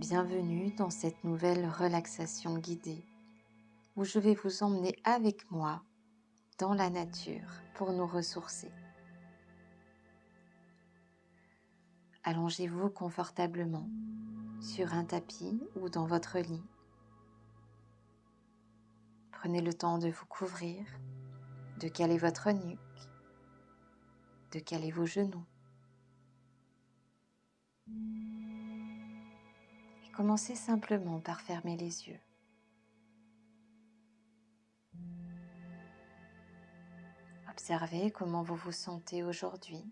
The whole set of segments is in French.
Bienvenue dans cette nouvelle relaxation guidée où je vais vous emmener avec moi dans la nature pour nous ressourcer. Allongez-vous confortablement sur un tapis ou dans votre lit. Prenez le temps de vous couvrir, de caler votre nuque, de caler vos genoux. Et commencez simplement par fermer les yeux. Observez comment vous vous sentez aujourd'hui.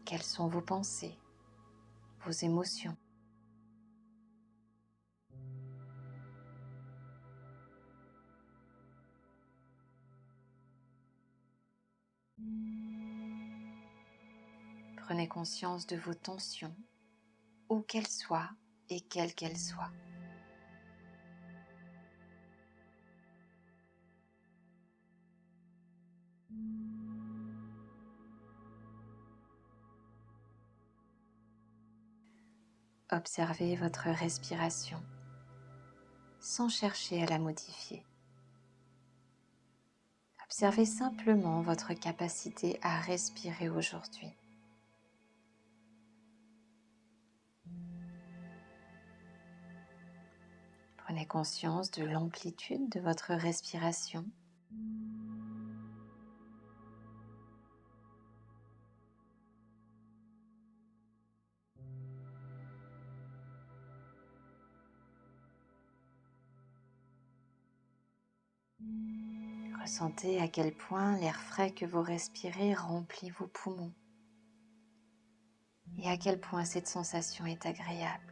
Quelles sont vos pensées, vos émotions? Prenez conscience de vos tensions, où qu'elles soient et quelles qu'elles soient. Observez votre respiration sans chercher à la modifier. Observez simplement votre capacité à respirer aujourd'hui. Prenez conscience de l'amplitude de votre respiration. Ressentez à quel point l'air frais que vous respirez remplit vos poumons et à quel point cette sensation est agréable.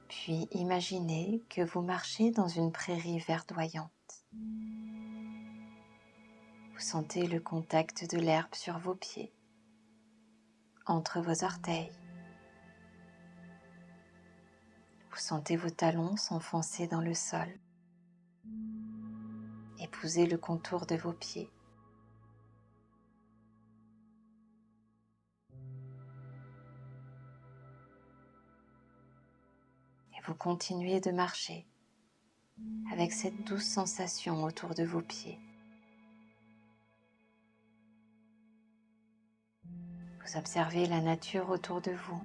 Puis imaginez que vous marchez dans une prairie verdoyante. Vous sentez le contact de l'herbe sur vos pieds, entre vos orteils. Vous sentez vos talons s'enfoncer dans le sol, épouser le contour de vos pieds. Et vous continuez de marcher avec cette douce sensation autour de vos pieds. Vous observez la nature autour de vous.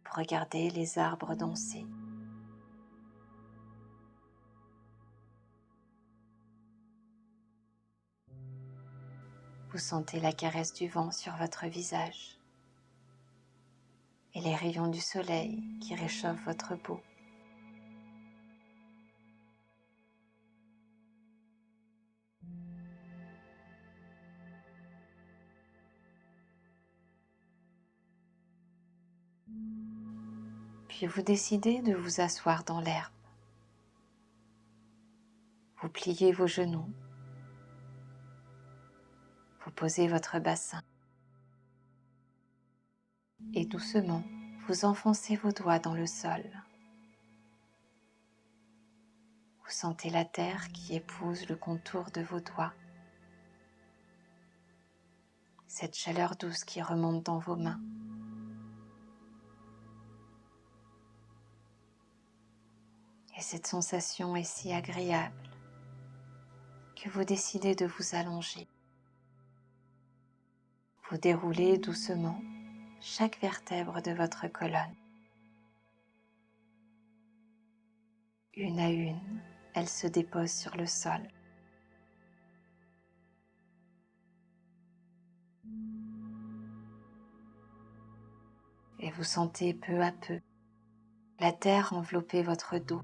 Vous regardez les arbres danser. Vous sentez la caresse du vent sur votre visage et les rayons du soleil qui réchauffent votre peau. Puis vous décidez de vous asseoir dans l'herbe. Vous pliez vos genoux. Vous posez votre bassin. Et doucement, vous enfoncez vos doigts dans le sol. Vous sentez la terre qui épouse le contour de vos doigts. Cette chaleur douce qui remonte dans vos mains. Et cette sensation est si agréable que vous décidez de vous allonger. Vous déroulez doucement chaque vertèbre de votre colonne. Une à une, elles se déposent sur le sol. Et vous sentez peu à peu la terre envelopper votre dos,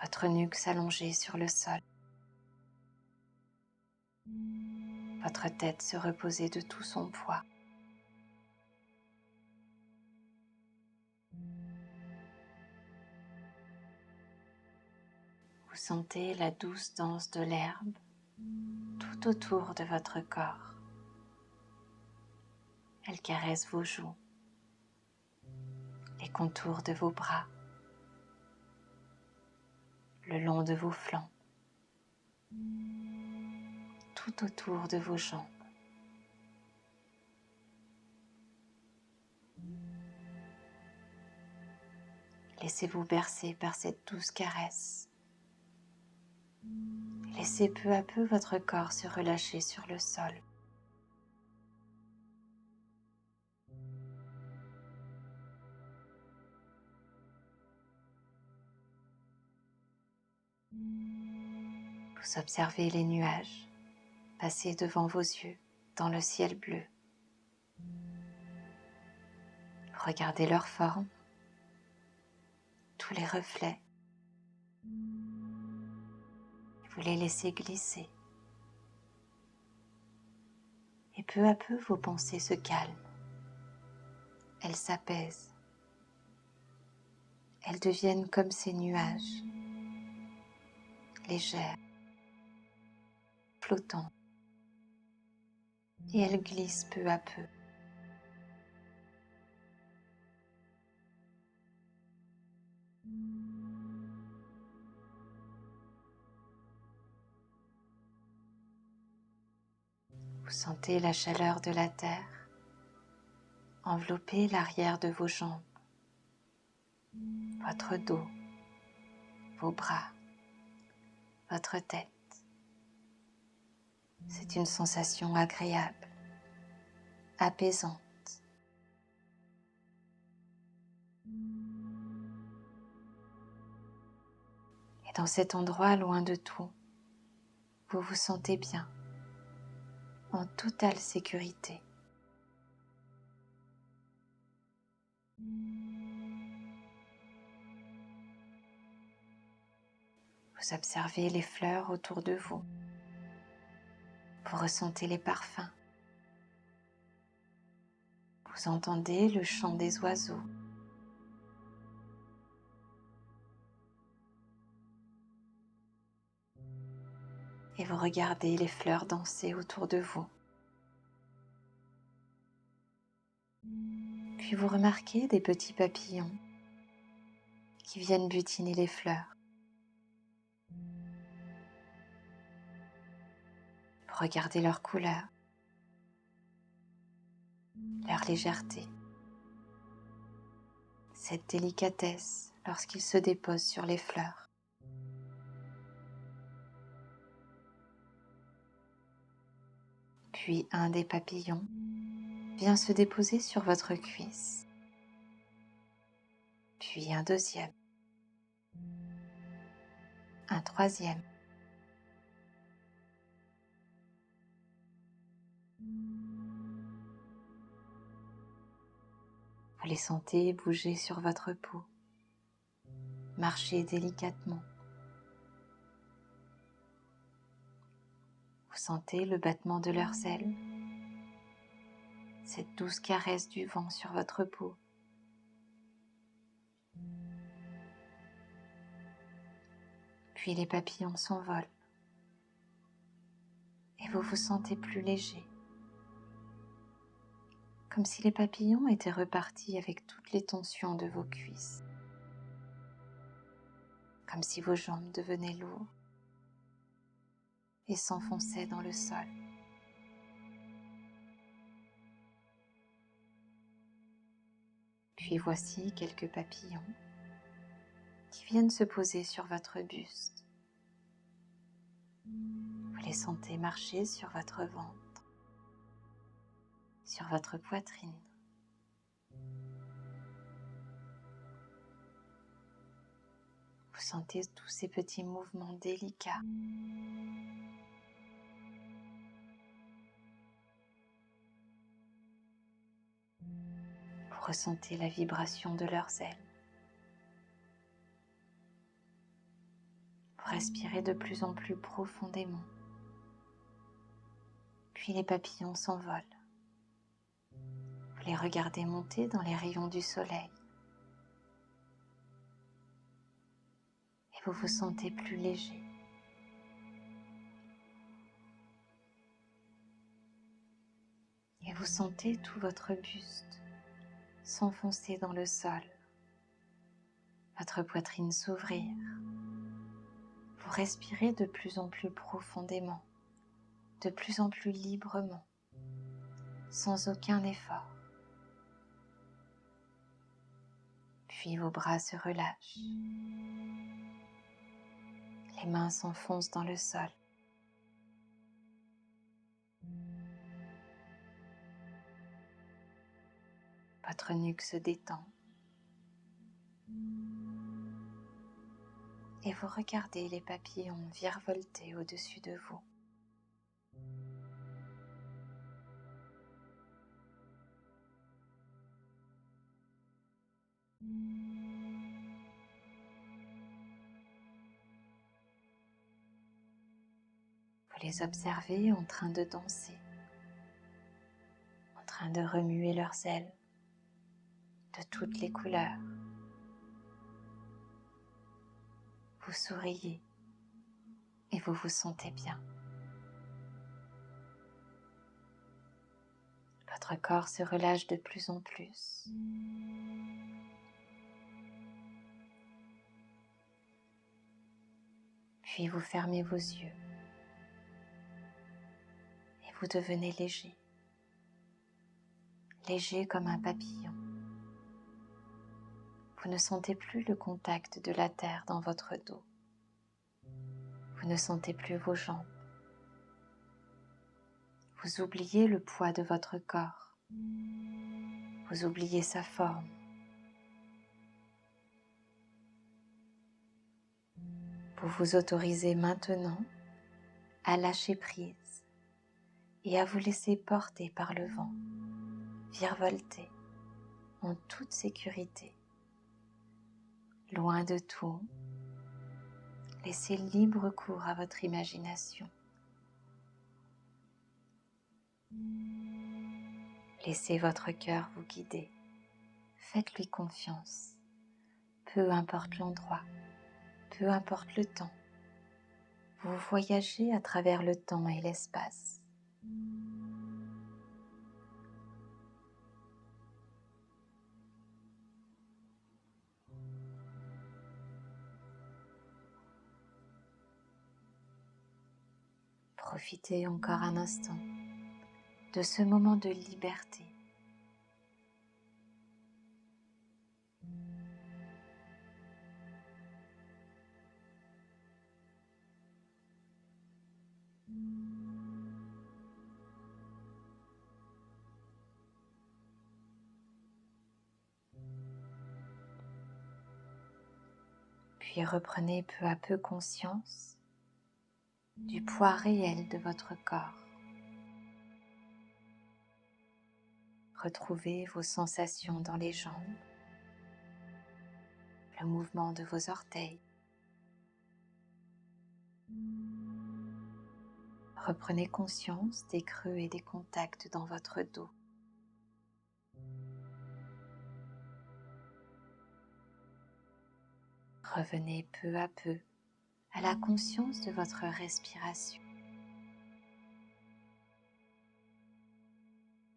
votre nuque s'allonger sur le sol, votre tête se reposer de tout son poids. Vous sentez la douce danse de l'herbe tout autour de votre corps. Elle caresse vos joues, les contours de vos bras, le long de vos flancs, tout autour de vos jambes. Laissez-vous bercer par cette douce caresse. Laissez peu à peu votre corps se relâcher sur le sol. Vous observez les nuages passer devant vos yeux dans le ciel bleu. Vous regardez leur forme, tous les reflets. Vous les laissez glisser. Et peu à peu, vos pensées se calment. Elles s'apaisent. Elles deviennent comme ces nuages, légères, flottantes. Et elles glissent peu à peu. Vous sentez la chaleur de la terre envelopper l'arrière de vos jambes, votre dos, vos bras, votre tête. C'est une sensation agréable, apaisante. Et dans cet endroit loin de tout, vous vous sentez bien, en totale sécurité. Vous observez les fleurs autour de vous. Vous ressentez les parfums. Vous entendez le chant des oiseaux. Et vous regardez les fleurs danser autour de vous. Puis vous remarquez des petits papillons qui viennent butiner les fleurs. Vous regardez leur couleur, leur légèreté, cette délicatesse lorsqu'ils se déposent sur les fleurs. Puis un des papillons vient se déposer sur votre cuisse. Puis un deuxième, un troisième. Vous les sentez bouger sur votre peau, marcher délicatement. Vous sentez le battement de leurs ailes, cette douce caresse du vent sur votre peau. Puis les papillons s'envolent et vous vous sentez plus léger, comme si les papillons étaient repartis avec toutes les tensions de vos cuisses, comme si vos jambes devenaient lourdes et s'enfonçaient dans le sol. Puis voici quelques papillons qui viennent se poser sur votre buste. Vous les sentez marcher sur votre ventre, sur votre poitrine. Vous sentez tous ces petits mouvements délicats. Vous ressentez la vibration de leurs ailes. Vous respirez de plus en plus profondément. Puis les papillons s'envolent. Vous les regardez monter dans les rayons du soleil. Et vous vous sentez plus léger. Et Vous sentez tout votre buste s'enfoncer dans le sol, votre poitrine s'ouvrir. Vous respirez de plus en plus profondément, de plus en plus librement, sans aucun effort. Puis vos bras se relâchent. Les mains s'enfoncent dans le sol. Votre nuque se détend. Et vous regardez les papillons virevolter au-dessus de vous. Vous les observez en train de danser, en train de remuer leurs ailes de toutes les couleurs. Vous souriez et vous vous sentez bien. Votre corps se relâche de plus en plus. Puis vous fermez vos yeux et vous devenez léger, léger comme un papillon. Vous ne sentez plus le contact de la terre dans votre dos. Vous ne sentez plus vos jambes. Vous oubliez le poids de votre corps. Vous oubliez sa forme. Vous vous autorisez maintenant à lâcher prise et à vous laisser porter par le vent, virevolter en toute sécurité. Loin de tout, laissez libre cours à votre imagination. Laissez votre cœur vous guider. Faites-lui confiance. Peu importe l'endroit, peu importe le temps. Vous voyagez à travers le temps et l'espace. Profitez encore un instant de ce moment de liberté. Puis reprenez peu à peu conscience du poids réel de votre corps. Retrouvez vos sensations dans les jambes, le mouvement de vos orteils. Reprenez conscience des creux et des contacts dans votre dos. Revenez peu à peu à la conscience de votre respiration.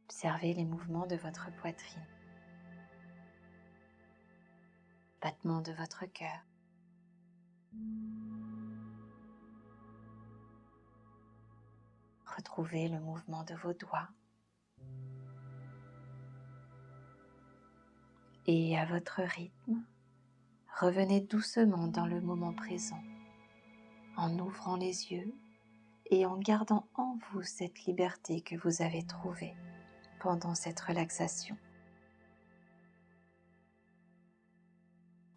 Observez les mouvements de votre poitrine, battement de votre cœur. Retrouvez le mouvement de vos doigts. Et à votre rythme, revenez doucement dans le moment présent, en ouvrant les yeux et en gardant en vous cette liberté que vous avez trouvée pendant cette relaxation.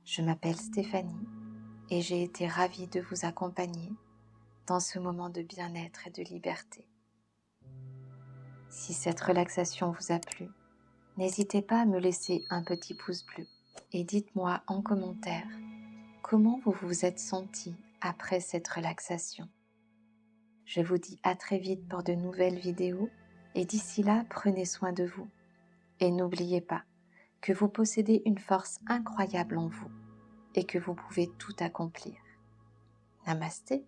Je m'appelle Stéphanie et j'ai été ravie de vous accompagner dans ce moment de bien-être et de liberté. Si cette relaxation vous a plu, n'hésitez pas à me laisser un petit pouce bleu et dites-moi en commentaire comment vous vous êtes senti après cette relaxation. Je vous dis à très vite pour de nouvelles vidéos et d'ici là, prenez soin de vous. Et n'oubliez pas que vous possédez une force incroyable en vous et que vous pouvez tout accomplir. Namasté.